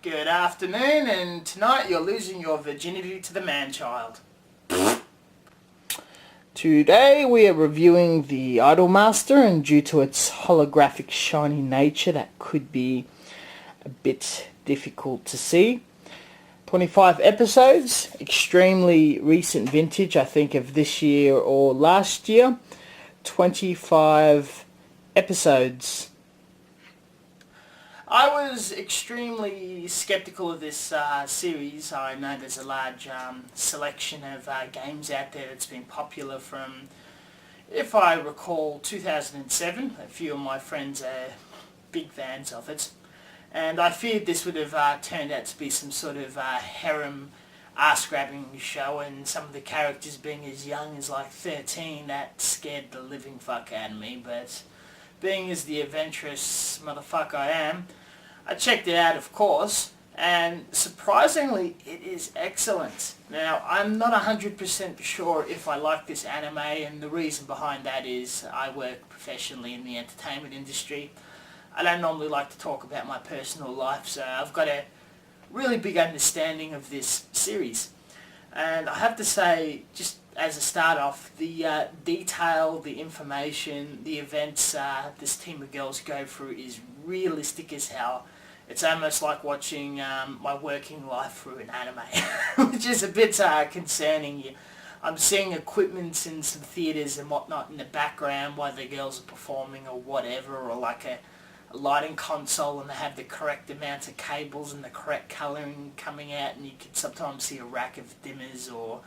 Good afternoon, and tonight you're losing your virginity to the man-child. Today we are reviewing the IDOLM STER, and due to its holographic shiny nature that could be a bit difficult to see. 25 episodes, extremely recent vintage, I think of this year or last year. 25 episodes. I was extremely skeptical of this series. I know there's a large selection of games out there that's been popular from, if I recall, 2007. A few of my friends are big fans of it. And I feared this would have turned out to be some sort of harem ass-grabbing show, and some of the characters being as young as like 13, that scared the living fuck out of me. But being as the adventurous motherfucker I am, I checked it out, of course, and surprisingly it is excellent. Now, I'm not 100% sure if I like this anime, and the reason behind that is I work professionally in the entertainment industry. I don't normally like to talk about my personal life, so I've got a really big understanding of this series. And I have to say, just as a start off, the detail, the information, the events this team of girls go through is realistic as hell. It's almost like watching my working life through an anime, which is a bit concerning. I'm seeing equipment in some theatres and whatnot in the background while the girls are performing or whatever, or like a lighting console, and they have the correct amount of cables and the correct colouring coming out, and you can sometimes see a rack of dimmers or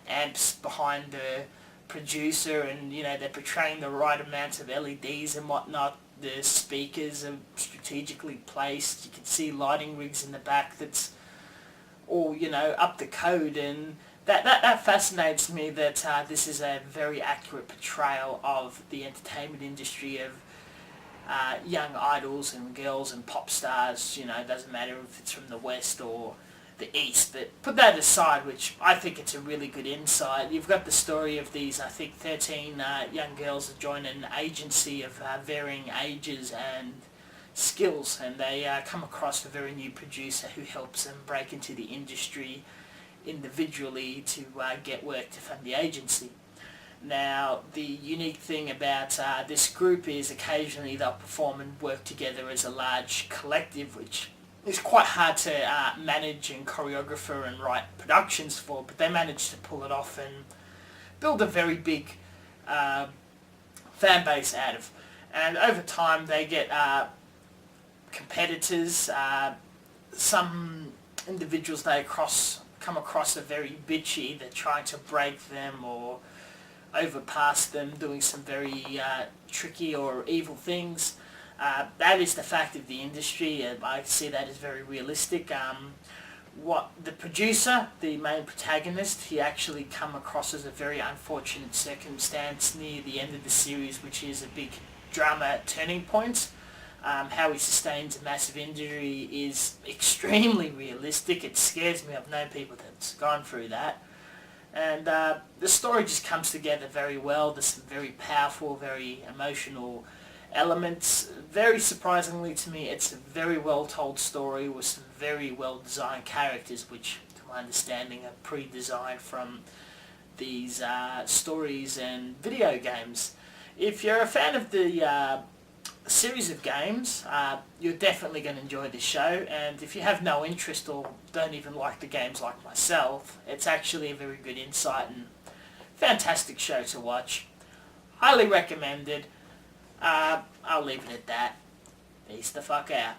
amps behind the producer, and you know, they're portraying the right amount of LEDs and whatnot. The speakers are strategically placed. You can see lighting rigs in the back that's all, you know, up to code, and that fascinates me, that this is a very accurate portrayal of the entertainment industry, of young idols and girls and pop stars. You know, it doesn't matter if it's from the West or the East, but put that aside, which I think it's a really good insight. You've got the story of these, I think, 13 young girls that join an agency of varying ages and skills, and they come across a very new producer who helps them break into the industry individually to get work to fund the agency. Now, the unique thing about this group is occasionally they'll perform and work together as a large collective, which is quite hard to manage and choreographer and write productions for, but they manage to pull it off and build a very big fan base out of. And over time they get competitors. Some individuals they come across are very bitchy. They're trying to break them or overpass them, doing some very tricky or evil things. That is the fact of the industry. I see that as very realistic. What the producer, the main protagonist, he actually come across as a very unfortunate circumstance near the end of the series, which is a big drama turning point. How he sustains a massive injury is extremely realistic. It scares me. I've known people that's gone through that. And the story just comes together very well. There's some very powerful, very emotional elements. Very surprisingly to me, it's a very well told story with some very well designed characters, which to my understanding are pre-designed from these stories and video games. If you're a fan of the series of games, you're definitely going to enjoy this show, and if you have no interest or don't even like the games like myself, it's actually a very good insight and fantastic show to watch. Highly recommended. I'll leave it at that. Peace the fuck out.